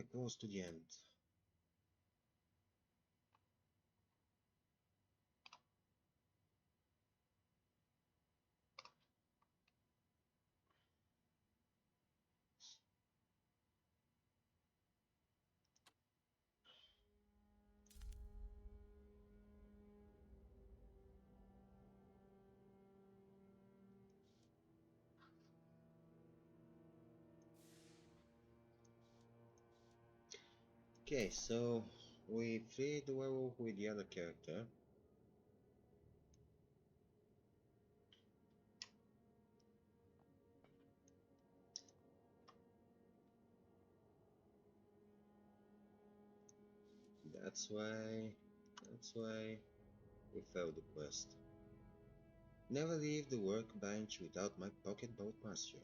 we're close to the end. Okay, so we freed the werewolf with the other character. That's why we failed the quest. Never leave the workbench without my pocket boat master.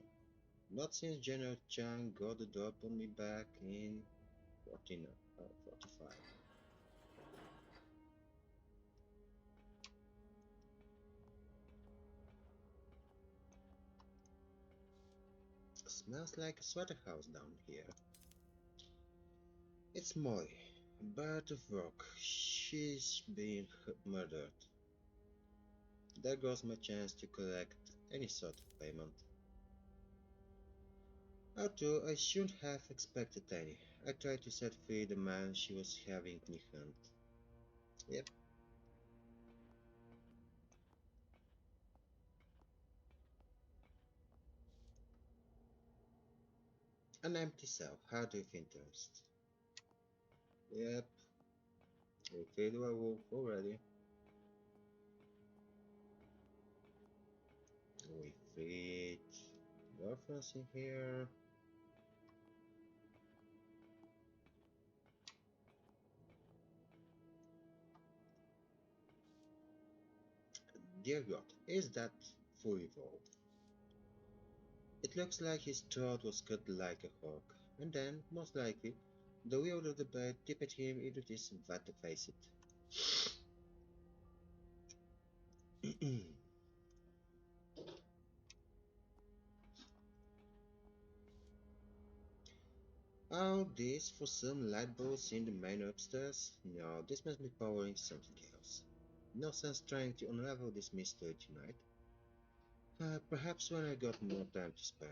Not since General Chang got the drop on me back in 45. Smells like a slaughterhouse down here. It's Molly, Bird of Rock. She's been murdered. There goes my chance to collect any sort of payment. Although I shouldn't have expected any. I tried to set free the man she was having me hunt. Yep. An empty cell, hard of interest. Yep. We freed the werewolf already. We freed the orphans in here. Dear God, is that fully evolved? It looks like his throat was cut like a hawk, and then, most likely, the wield of the blade tipped him into this vat to face it. All this for some light bulbs in the main upstairs? No, this must be powering something else. No sense trying to unravel this mystery tonight. Perhaps when I got more time to spare.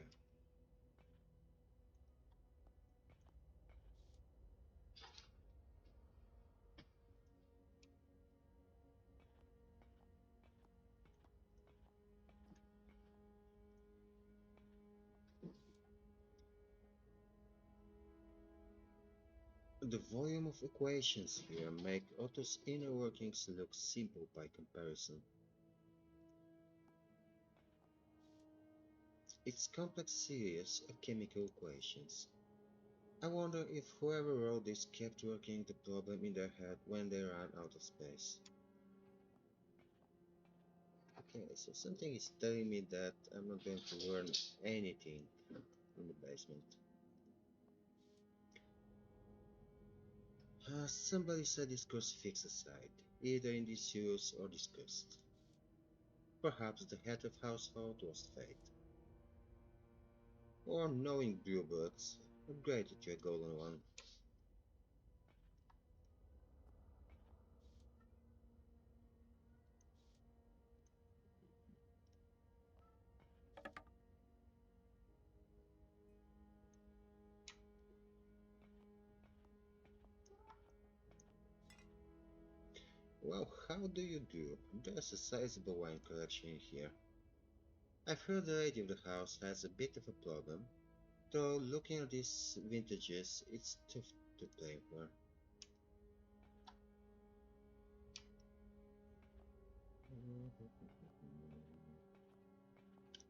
The volume of equations here make Otto's inner workings look simple by comparison. It's complex series of chemical equations. I wonder if whoever wrote this kept working the problem in their head when they ran out of space. Okay, so something is telling me that I'm not going to learn anything in the basement. Somebody set this crucifix aside, either in disuse or disgust. Perhaps the head of household was fate. Or knowing bluebirds, upgraded to a golden one. Well, how do you do? There's a sizable wine collection in here. I've heard the lady of the house has a bit of a problem, though looking at these vintages, it's tough to blame her.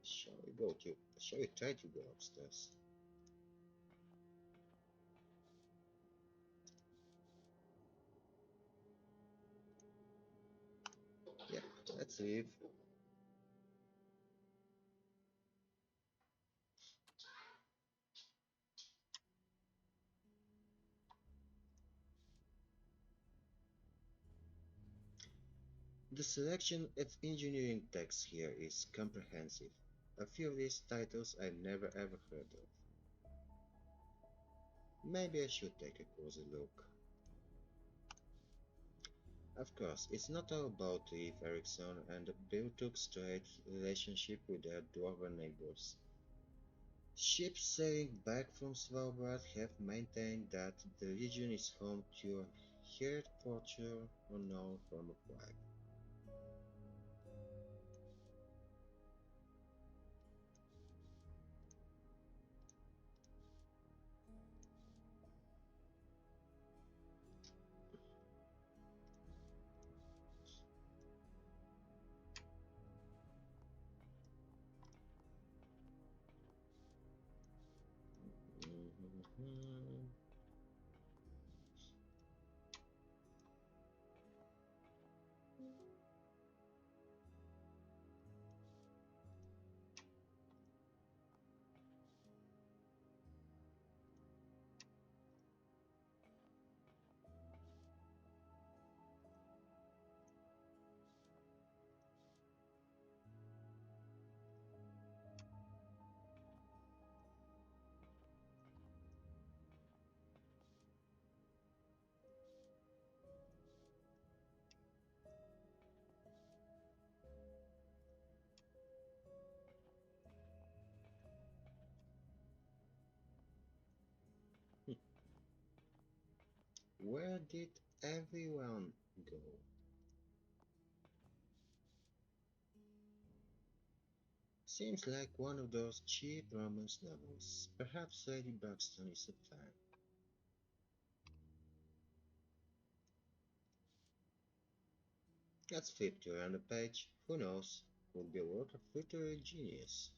Shall we try to go upstairs? Yeah, let's leave. The selection of engineering texts here is comprehensive. A few of these titles I've never ever heard of. Maybe I should take a closer look. Of course, it's not all about Eve Erickson and the Biltuk's straight relationship with their dwarven neighbors. Ships sailing back from Svalbard have maintained that the region is home to a herd culture unknown form of life. Mhm. Where did everyone go? Seems like one of those cheap romance novels. Perhaps Lady Buxton is a fan. Let's flip to another page. Who knows? Could be a work of literary genius.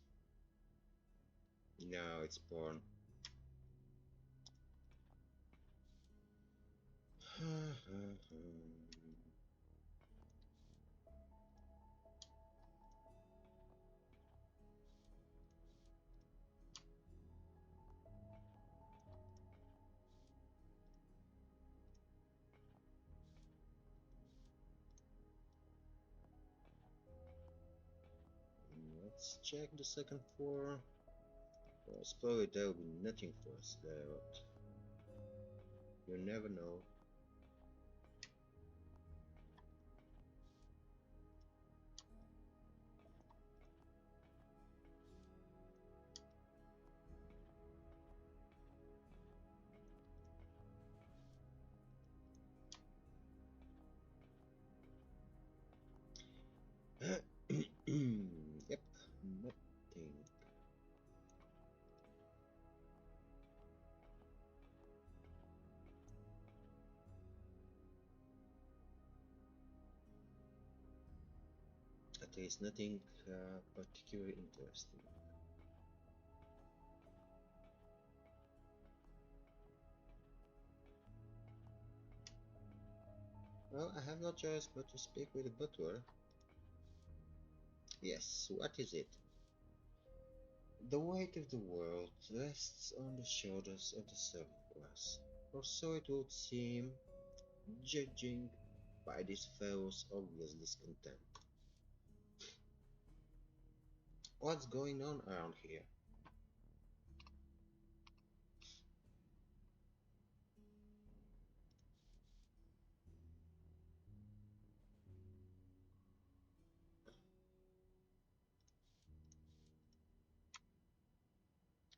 No, it's porn. Let's check the second floor. Well, probably there will be nothing for us there, but you never know. Yep, nothing. At least nothing particularly interesting. Well, I have no choice but to speak with the butler. Yes, what is it? The weight of the world rests on the shoulders of the servant class, or so it would seem, judging by this fellow's obvious discontent. What's going on around here?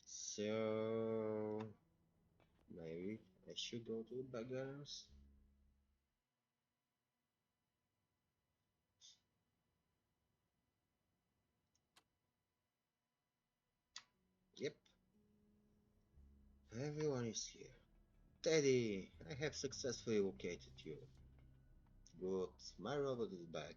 So, maybe I should go to the baggers? Yep, everyone is here. Teddy, I have successfully located you. Good, my robot is back.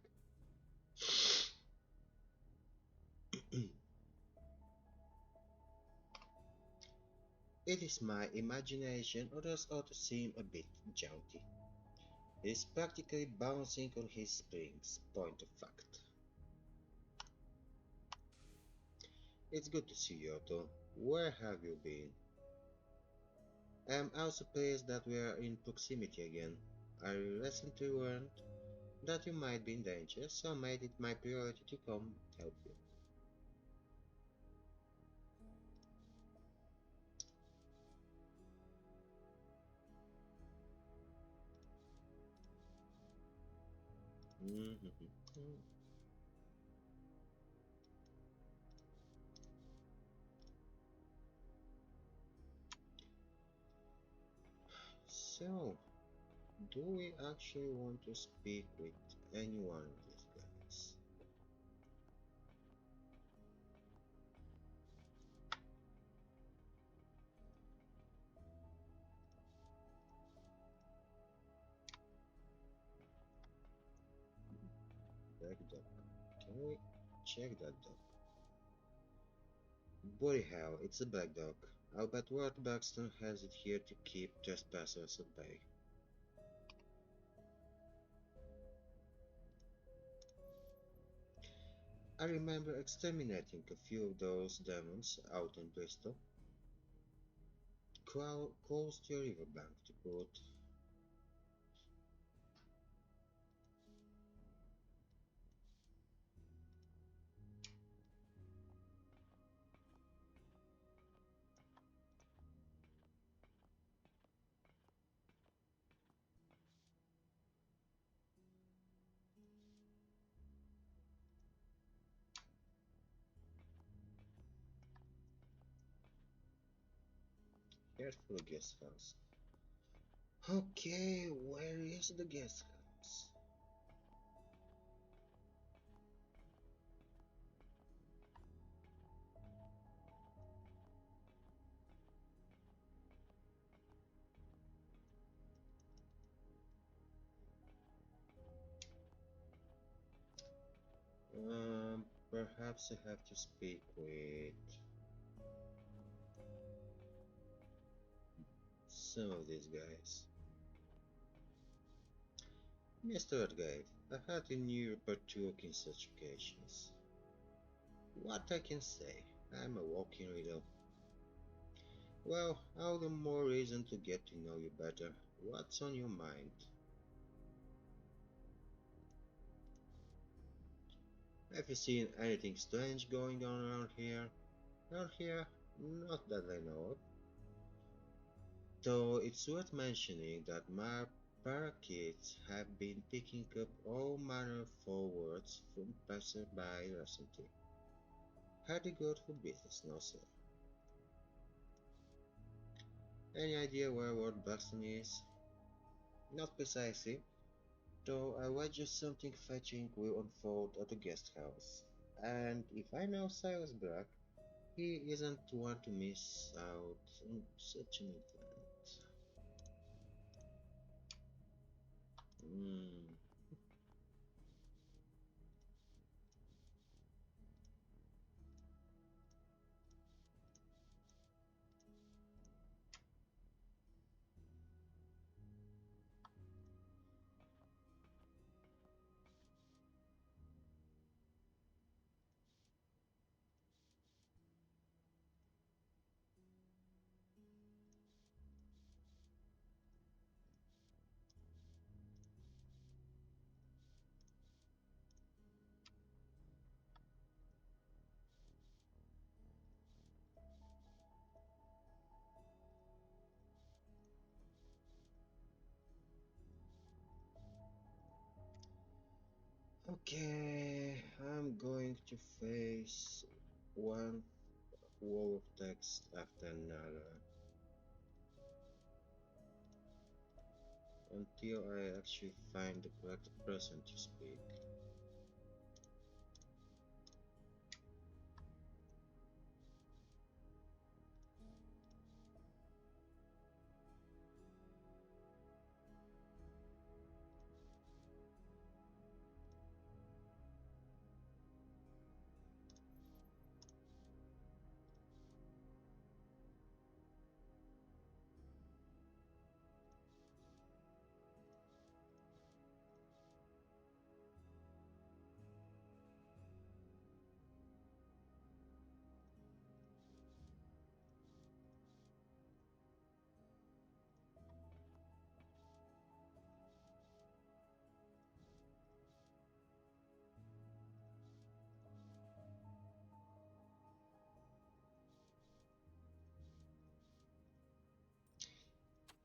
It is my imagination, others ought to seem a bit jaunty. He is practically bouncing on his springs, point of fact. It's good to see you, Otto. Where have you been? I am also pleased that we are in proximity again. I recently learned that you might be in danger, so I made it my priority to come help you. Mhm. So, do we actually want to speak with any one of these guys? Black dog. Can we check that dog? Bloody hell, it's a black dog. I'll bet Lord Buxton has it here to keep trespassers at bay. I remember exterminating a few of those demons out in Bristol, close to a riverbank to put. Here's for the guest house. Okay, where is the guest house? Perhaps I have to speak with some of these guys. Mr. Edgate, I had a new partook in such occasions. What I can say, I'm a walking riddle. Well, all the more reason to get to know you better. What's on your mind? Have you seen anything strange going on around here? Around here? Not that I know of. Though it's worth mentioning that my parakeets have been picking up all manner of foul words from passerby recently. Hardy good for business, no sir. Any idea where Lord Buxton is? Not precisely, though I wager something fetching will unfold at the guest house. And if I know Cyrus Black, he isn't one to miss out on such an event. Hmm. Okay, I'm going to face one wall of text after another until I actually find the correct person to speak.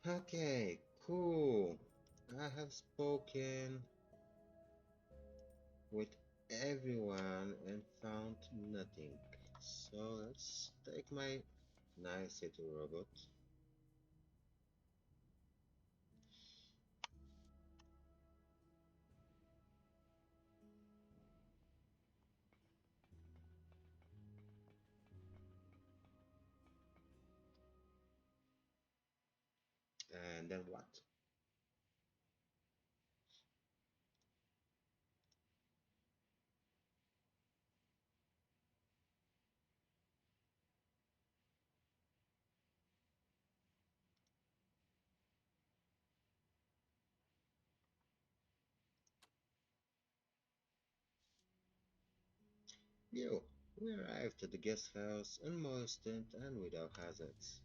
Okay, cool. I have spoken with everyone and found nothing. So let's take my nice little robot. And then what? You. We arrived at the guest house unmolested and without hazards.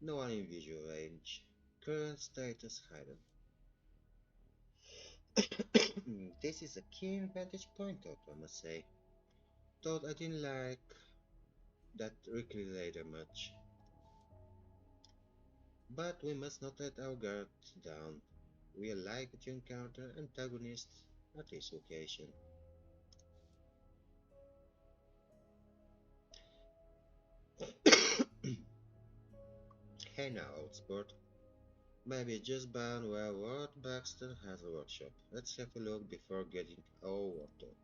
No one in visual range. Current status hidden. This is a keen vantage point, though, I must say. Thought I didn't like that later much. But we must not let our guard down. We are likely to encounter antagonists at this occasion. Hey now, old sport. Maybe just bound where Lord Baxter has a workshop. Let's have a look before getting all worked up.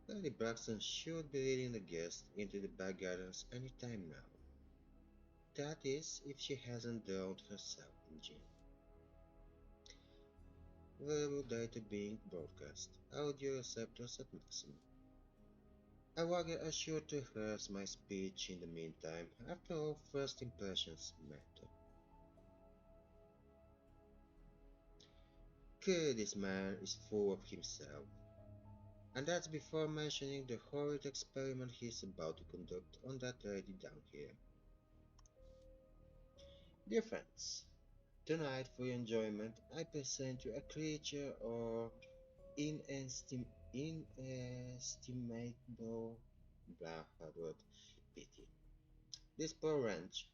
Lady Braxton should be leading the guests into the back gardens any time now. That is, if she hasn't drowned herself in gin. Variable data being broadcast. Audio receptors at maximum. I was assured to rehearse my speech in the meantime. After all, first impressions matter. Clearly this man is full of himself. And that's before mentioning the horrid experiment he's about to conduct on that lady down here. Dear friends, tonight for your enjoyment I present you a creature or inestimable blah word pity. This poor wretch,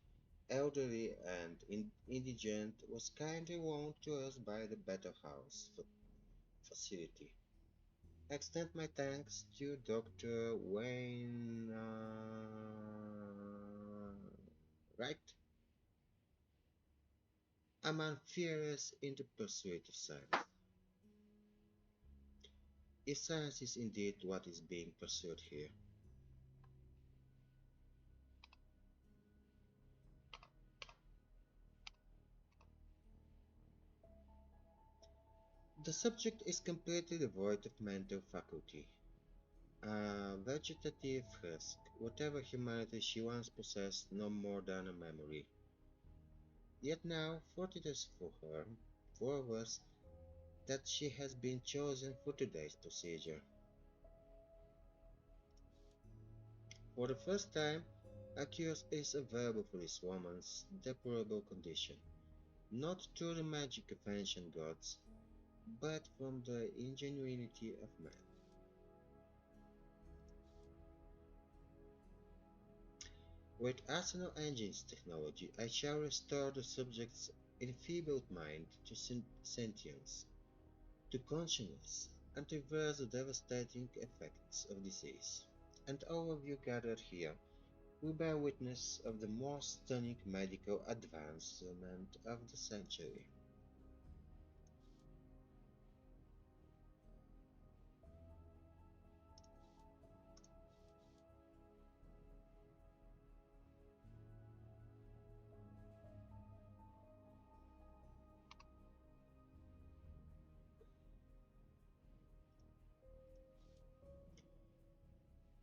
elderly and indigent, was kindly loaned to us by the Better House facility. I extend my thanks to Dr. Wayne. Right? A man fearless in the pursuit of science. If science is indeed what is being pursued here, the subject is completely devoid of mental faculty. A vegetative husk, whatever humanity she once possessed, no more than a memory. Yet now, fortunate for her, for us, that she has been chosen for today's procedure. For the first time, a cure is available for this woman's deplorable condition, not through the magic of ancient gods, but from the ingenuity of man. With Arsenal Engine's technology, I shall restore the subject's enfeebled mind to sentience, to consciousness, and reverse the devastating effects of disease. And all of you gathered here will bear witness of the most stunning medical advancement of the century.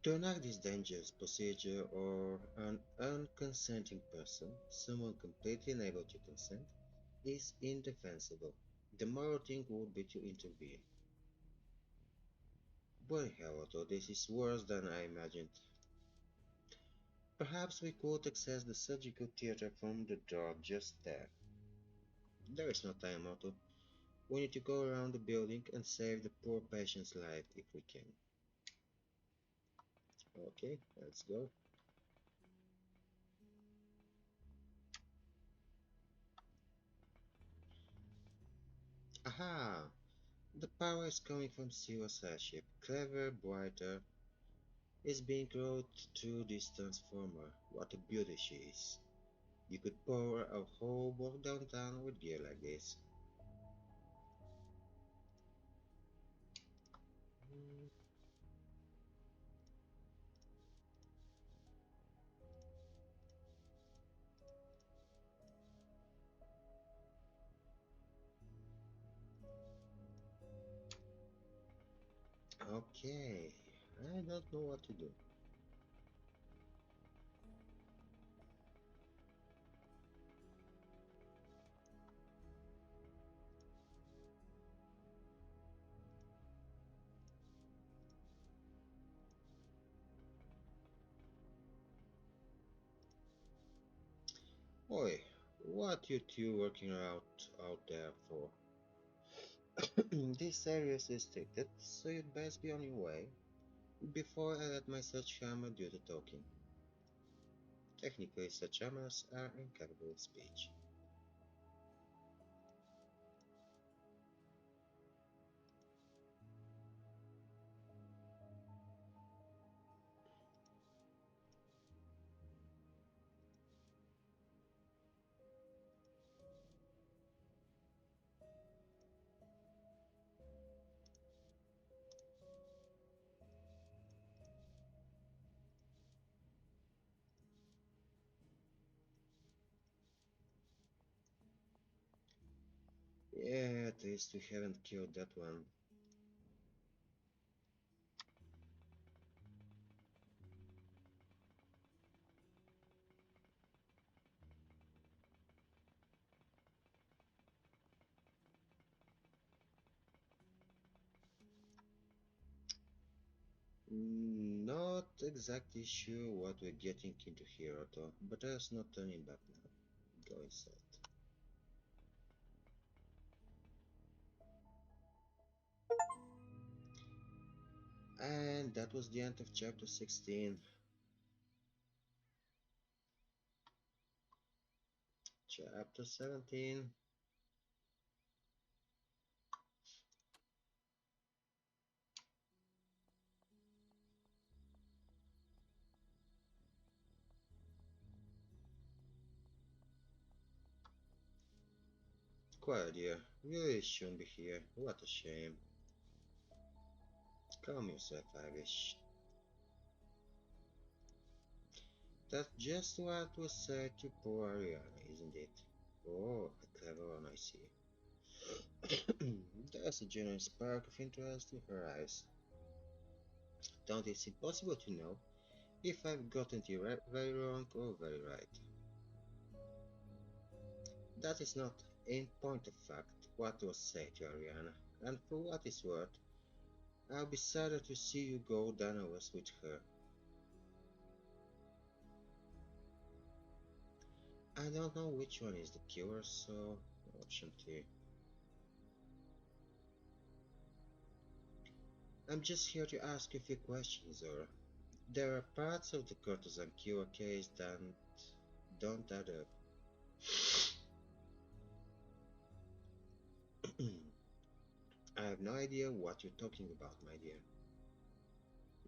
To enact this dangerous procedure or an unconsenting person, someone completely unable to consent, is indefensible. The moral thing would be to intervene. Boy, however, this is worse than I imagined. Perhaps we could access the surgical theater from the door just there. There is no time, Otto. We need to go around the building and save the poor patient's life if we can. Okay, let's go. Aha! The power is coming from Zero's airship. Clever, brighter, is being rode through this transformer. What a beauty she is. You could power a whole walk downtown with gear like this. Okay, I don't know what to do. Oi, what you two working out there for? This area is restricted, so you'd best be on your way before I let my sledgehammer do the talking. Technically, sledgehammers are incapable of speech. Yeah, at least we haven't killed that one. Not exactly sure what we're getting into here, Otto, but there's no turning back now. Go inside. And that was the end of chapter 16. Chapter 17. Quiet, dear. We really shouldn't be here. What a shame. Calm yourself, Irish. That's just what was said to poor Ariana, isn't it? Oh, a clever one, I see. There's a genuine spark of interest in her eyes. Don't it's impossible to know if I've gotten it very wrong or very right. That is not, in point of fact, what was said to Ariana, and for what it's worth, I'll be sadder to see you go than I was with her. I don't know which one is the cure, so option 2. I'm just here to ask you a few questions, Zora. There are parts of the courtesan cure case that don't add up. I have no idea what you're talking about, my dear.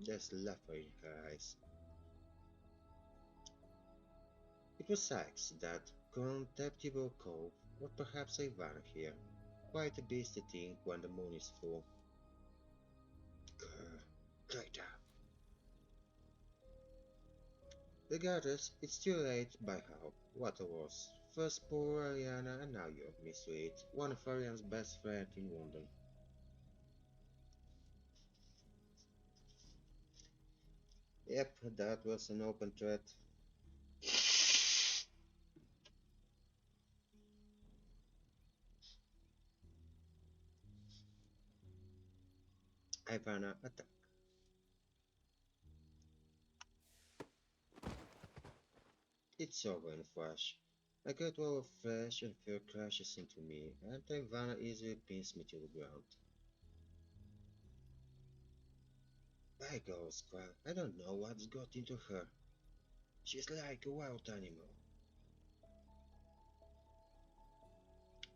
There's laughter in her eyes. It was Sykes, that contemptible cove, or perhaps Ivana here. Quite a beastly thing when the moon is full. Grr, traitor. Regardless, it's too late by how. What a was. First poor Ariana and now you, Miss Reed, one of Ariana's best friends in London. Yep, that was an open threat. Ivana attack. It's over in a flash. A great wall of flesh and fur crashes into me, and Ivana easily pins me to the ground. like a squirrel. I don't know what's got into her. She's like a wild animal.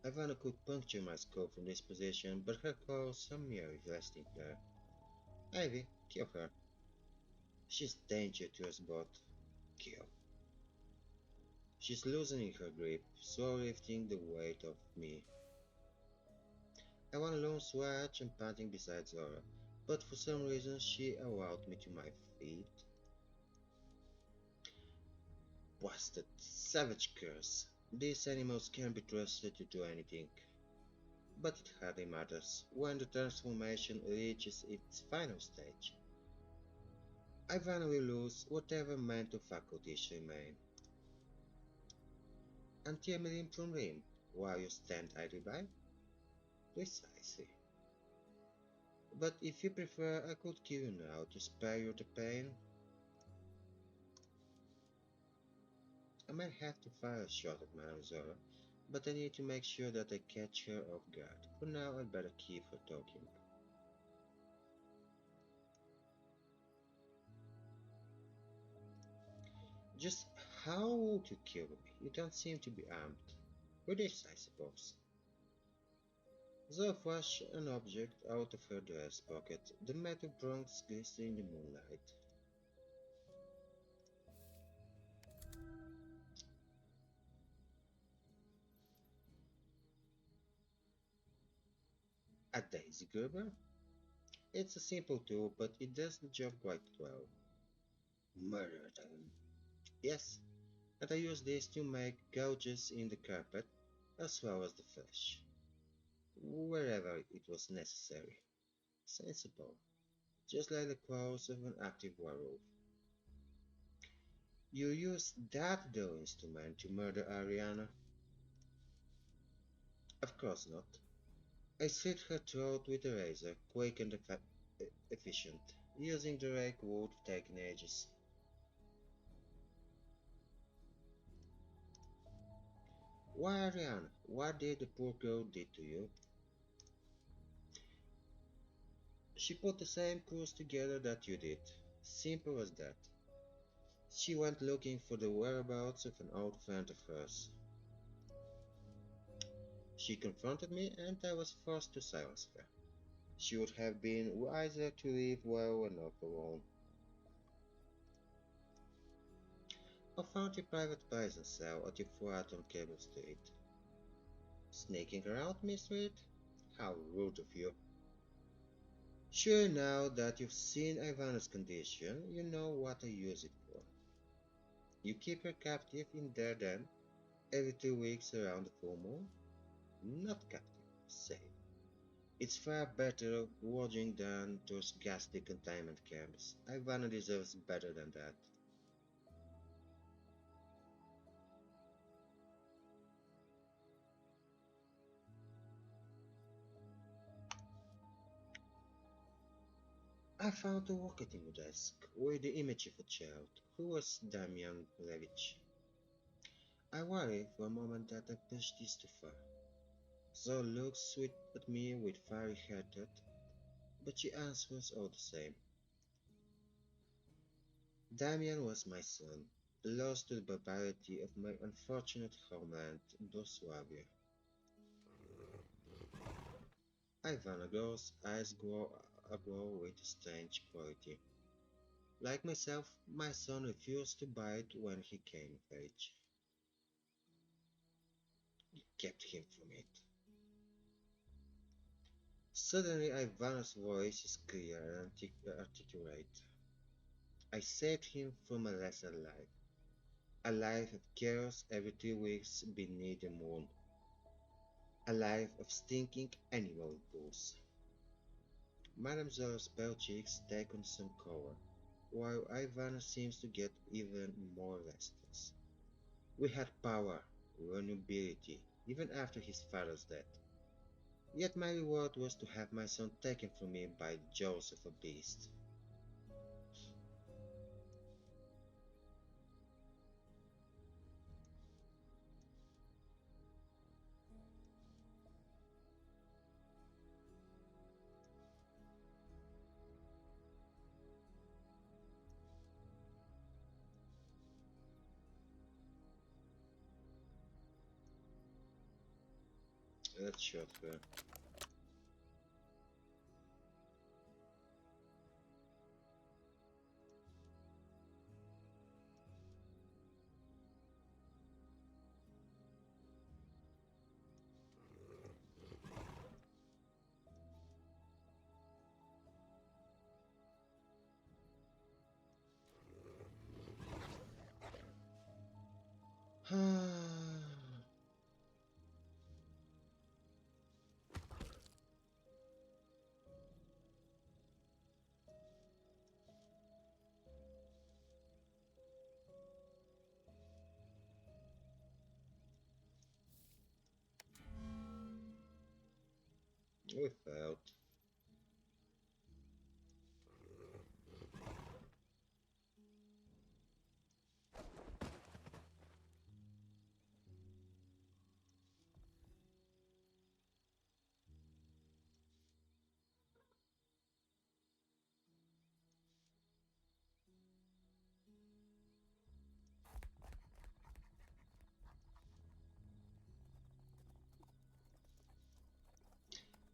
Ivana could puncture my skull from this position, but her claws are merely resting there. Ivy, kill her. She's danger to us both. Kill. She's loosening her grip, slowly lifting the weight of me. I won a lone swatch and panting beside Zora, but for some reason she allowed me to my feet. Bastard, savage curse. These animals can't be trusted to do anything. But it hardly matters when the transformation reaches its final stage. I finally lose whatever mental faculties remain. Until me limb from limb, while you stand idly by? Precisely. But if you prefer, I could kill you now to spare you the pain. I might have to fire a shot at Madame Zora, but I need to make sure that I catch her off guard. For now, I'd better keep her talking. Just how would you kill me? You don't seem to be armed. With this, I suppose. Zora flashed an object out of her dress pocket, the metal prongs glistening in the moonlight. A daisy grabber? It's a simple tool, but it does the job quite well. Murder them. Yes, and I use this to make gouges in the carpet, as well as the flesh, wherever it was necessary. Sensible, just like the claws of an active werewolf. You use that dull instrument to murder Ariana? Of course not. I slit her throat with a razor, quick and efficient, using the rake would have taken ages. Why, Ariana? What did the poor girl did to you? She put the same clues together that you did. Simple as that. She went looking for the whereabouts of an old friend of hers. She confronted me and I was forced to silence her. She would have been wiser to leave well enough alone. I found your private prison cell at your flat on Cable Street. Sneaking around Miss Reed? How rude of you. Sure, now that you've seen Ivana's condition, you know what I use it for. You keep her captive in there then, every 2 weeks around the full moon? Not captive, safe. It's far better watching than those ghastly containment camps. Ivana deserves better than that. I found a wallet in your desk with the image of a child. Who was Damian Levitch? I worry for a moment that I pushed this too far. So looks sweet at me with fiery haircut, but she answers all the same. Damian was my son, lost to the barbarity of my unfortunate homeland, Boswavia. Ivanago's eyes glow aglow with a strange quality. Like myself, my son refused to bite when he came of age. You kept him from it. Suddenly Ivana's voice is clear and articulate. I saved him from a lesser life. A life of chaos every 2 weeks beneath the moon. A life of stinking animal pools. Madame Zora's pale cheeks take on some color, while Ivana seems to get even more restless. We had power, vulnerability, even after his father's death. Yet my reward was to have my son taken from me by the jaws of a beast. headshot her. We failed.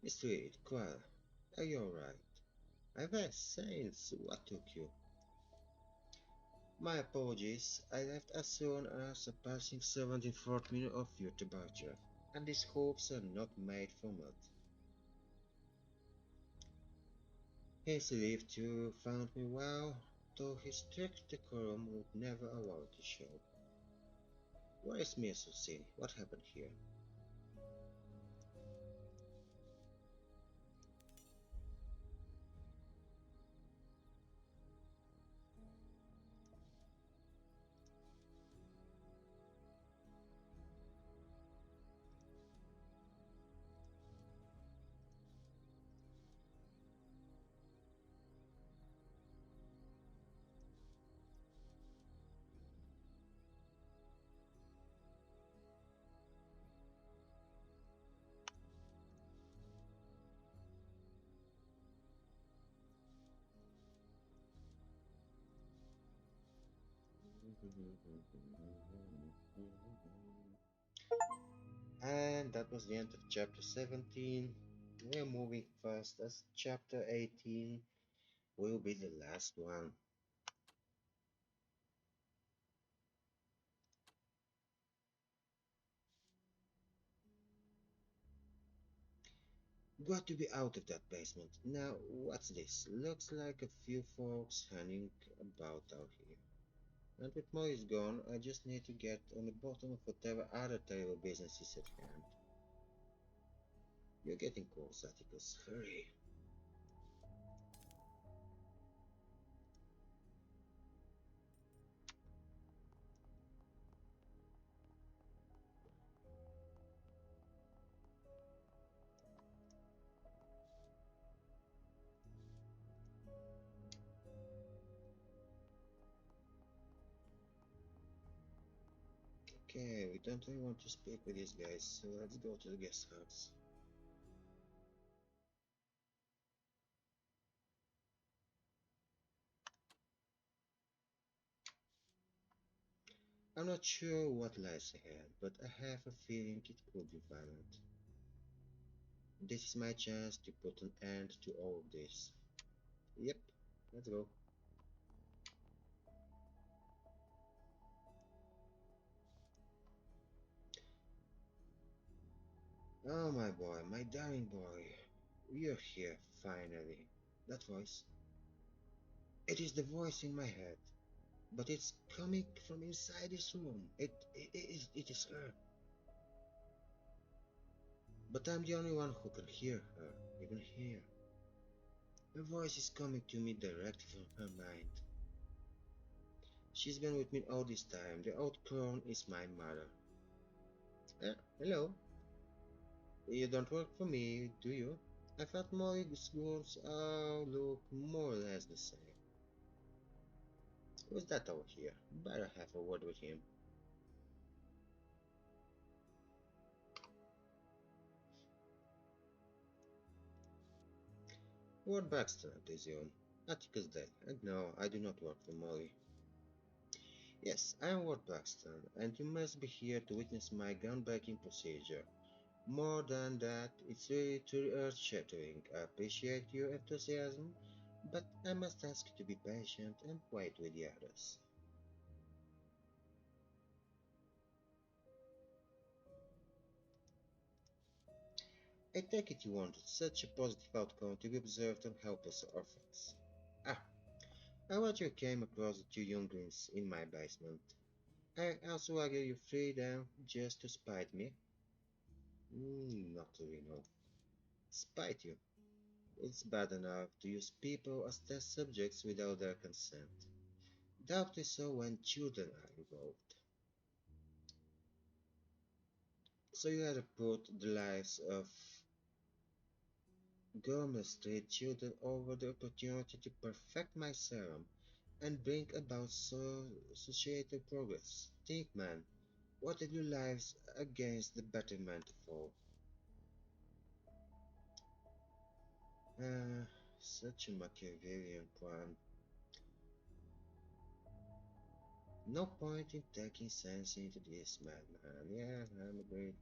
Mr. Reed, Clara, are you alright? I've had since what took you? My apologies, I left as soon as a passing 74th minute of your departure, and these hopes are not made for mud. His relief to found me well, though his strict decorum would never allow it to show. Where is Miss Lucine? What happened here? And that was the end of chapter 17. We're moving fast as chapter 18 will be the last one. Got to be out of that basement. Now, what's this? Looks like a few folks hanging about out here. And with Molly's gone, I just need to get on the bottom of whatever other terrible business is at hand. You're getting close, Atticus. Hurry. Okay, we don't really want to speak with these guys, so let's go to the guest house. I'm not sure what lies ahead, but I have a feeling it could be violent. This is my chance to put an end to all of this. Yep, let's go. Oh, my boy, my darling boy. You're here, finally. That voice. It is the voice in my head, but it's coming from inside this room. It is her. But I'm the only one who can hear her, even here. Her voice is coming to me directly from her mind. She's been with me all this time. The old crone is my mother. Hello. You don't work for me, do you? I thought Molly's goons all look more or less the same. Who's that over here? Better have a word with him. Ward Baxter, I presume. Atticus dead, and no, I do not work for Molly. Yes, I am Ward Baxter, and you must be here to witness my groundbreaking procedure. More than that, it's really too earth-shattering. I appreciate your enthusiasm, but I must ask you to be patient and wait with the others. I take it you wanted such a positive outcome to be observed on helpless orphans. Ah, I watched you came across the two younglings in my basement. I also argue you free them just to spite me. Not really, no. Spite you. It's bad enough to use people as test subjects without their consent. Doubly so when children are involved. So you had to put the lives of Gourmet Street children over the opportunity to perfect my serum and bring about societal progress. Think, man, what did your lives against the betterment of all? Ah, such a Machiavellian plan. No point in taking sense into this, madman. Yeah, I'm agreed.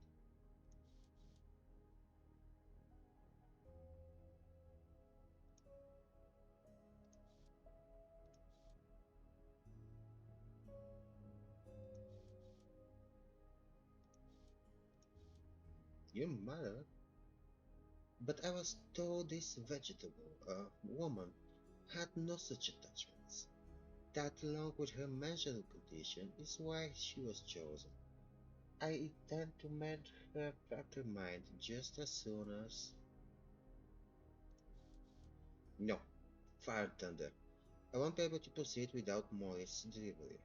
Your mother? But I was told this vegetable, woman, had no such attachments. That, along with her mental condition, is why she was chosen. I intend to mend her fractured mind just as soon as. No, fire thunder. I won't be able to proceed without Molly's delivery.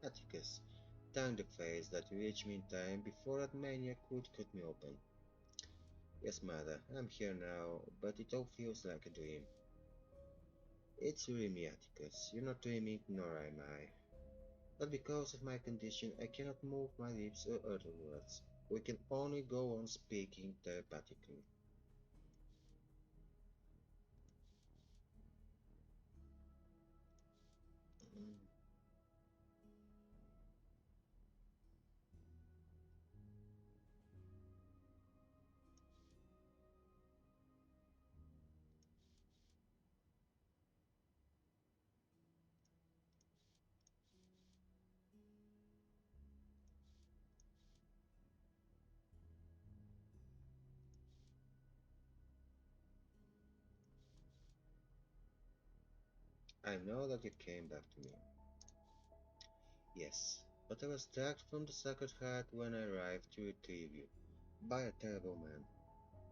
Atticus, thank the face that reached me in time before that maniac could cut me open. Yes, mother, I'm here now, but it all feels like a dream. It's really me, Atticus. You're not dreaming, nor am I. But because of my condition, I cannot move my lips or utter words. We can only go on speaking telepathically. Mm, I know that you came back to me. Yes, but I was dragged from the Sacred Heart when I arrived to retrieve you, by a terrible man.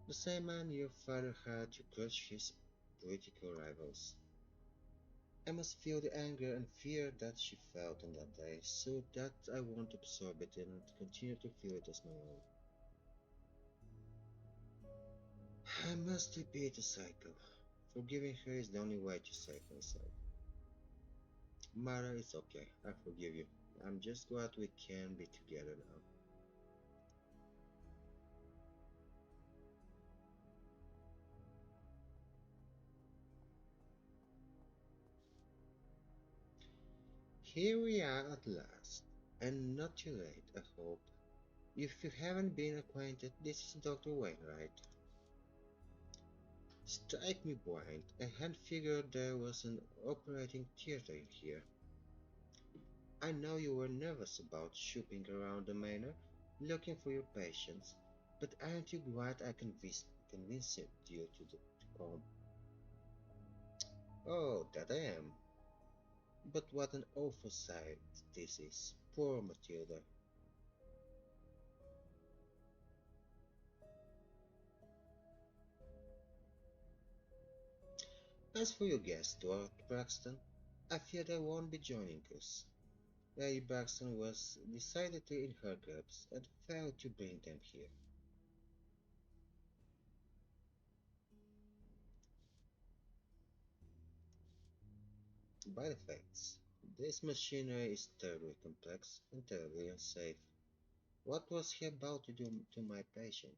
The same man your father had to crush his political rivals. I must feel the anger and fear that she felt on that day, so that I won't absorb it and continue to feel it as my own. I must repeat the cycle. Forgiving her is the only way to save myself. Mara, it's okay. I forgive you. I'm just glad we can be together now. Here we are at last, and not too late, I hope. If you haven't been acquainted, this is Dr. Wainwright. Strike me blind, I had figured there was an operating theater in here. I know you were nervous about shopping around the manor, looking for your patients, but aren't you glad I convinced you to come? Oh, that I am. But what an awful sight this is. Poor Matilda. As for your guest, Lord Braxton, I fear they won't be joining us. Lady Braxton was decidedly in her grasp and failed to bring them here. By the facts, this machinery is terribly complex and terribly unsafe. What was he about to do to my patient?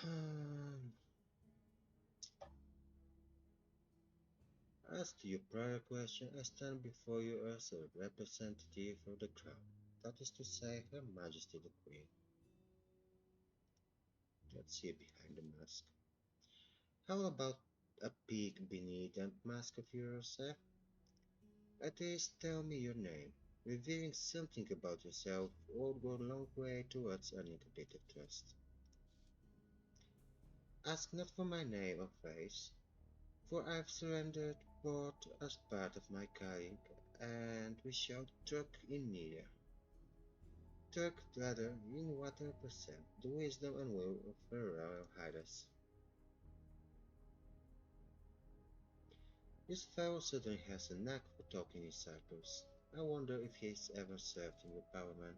Hmm. As to your prior question, I stand before you as a representative of the crown. That is to say, Her Majesty the Queen. Let's see behind the mask. How about a peek beneath that mask of yours, eh? At least tell me your name. Revealing something about yourself would go a long way towards earning a bit of trust. Ask not for my name or face, for I've surrendered both as part of my calling, and we shall truck in neither. Truck rather in what represent the wisdom and will of her royal highness. This fellow certainly has a knack for talking in circles. I wonder if he's ever served in your parliament.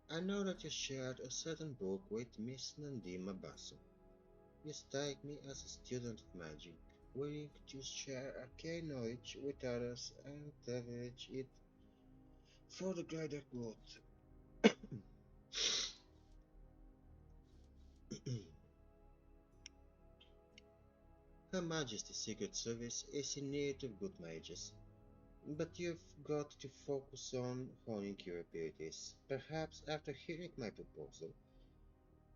I know that you shared a certain book with Miss Nandima Basu. You strike me as a student of magic, willing to share arcane knowledge with others and leverage it for the greater good. Her Majesty's Secret Service is in need of good mages, but you've got to focus on honing your abilities. Perhaps after hearing my proposal,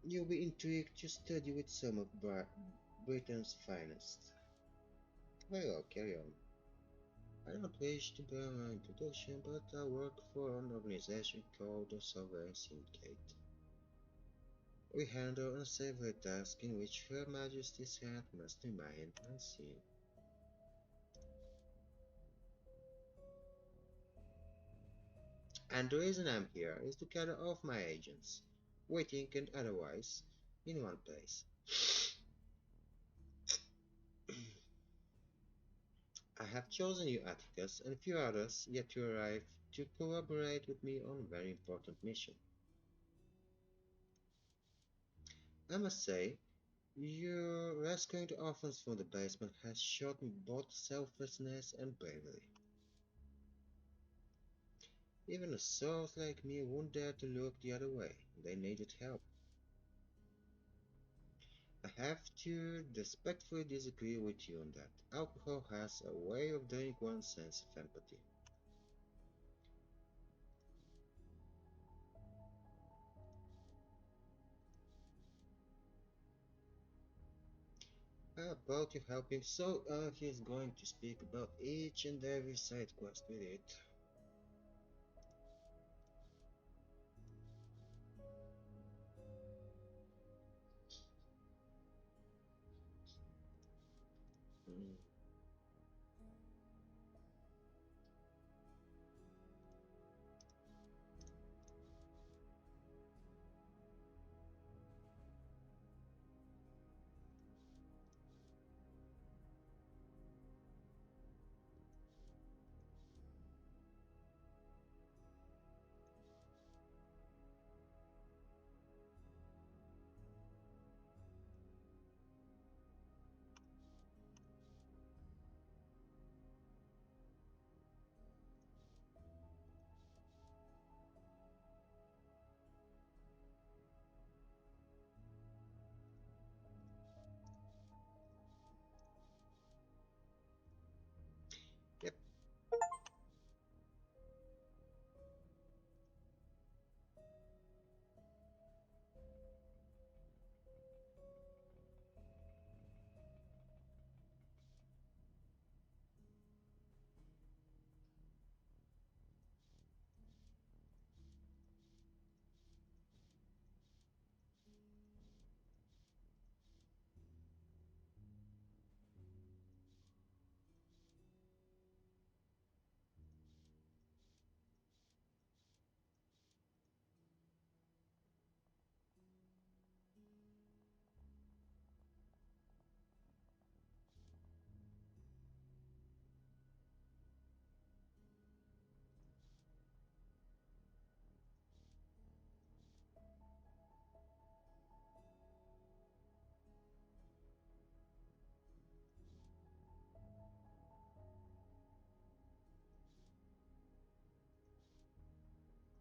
you'll be intrigued to study with some of Britain's finest. Very well, carry on. I don't wish to bear my introduction, but I work for an organization called the Sovereign Syndicate. We handle unsavory tasks in which Her Majesty's hand must remain unseen. And the reason I'm here is to gather all of my agents, waiting and otherwise, in one place. I have chosen you, Atticus, and a few others yet to arrive to collaborate with me on a very important mission. I must say, your rescuing the orphans from the basement has showed me both selflessness and bravery. Even a soul like me won't dare to look the other way. They needed help. I have to respectfully disagree with you on that. Alcohol has a way of doing one's sense of empathy. How about you helping? So, he's going to speak about each and every side quest with it.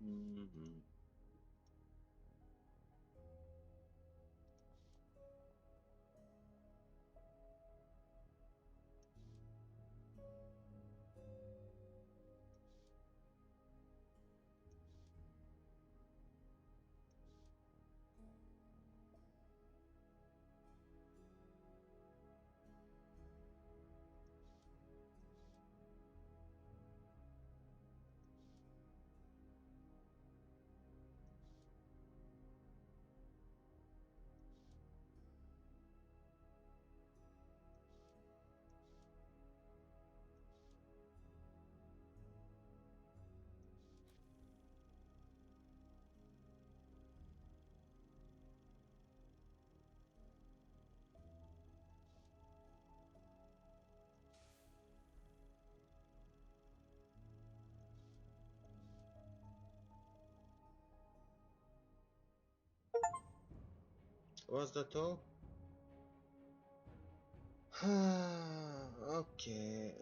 Mhm. Was that all? Okay.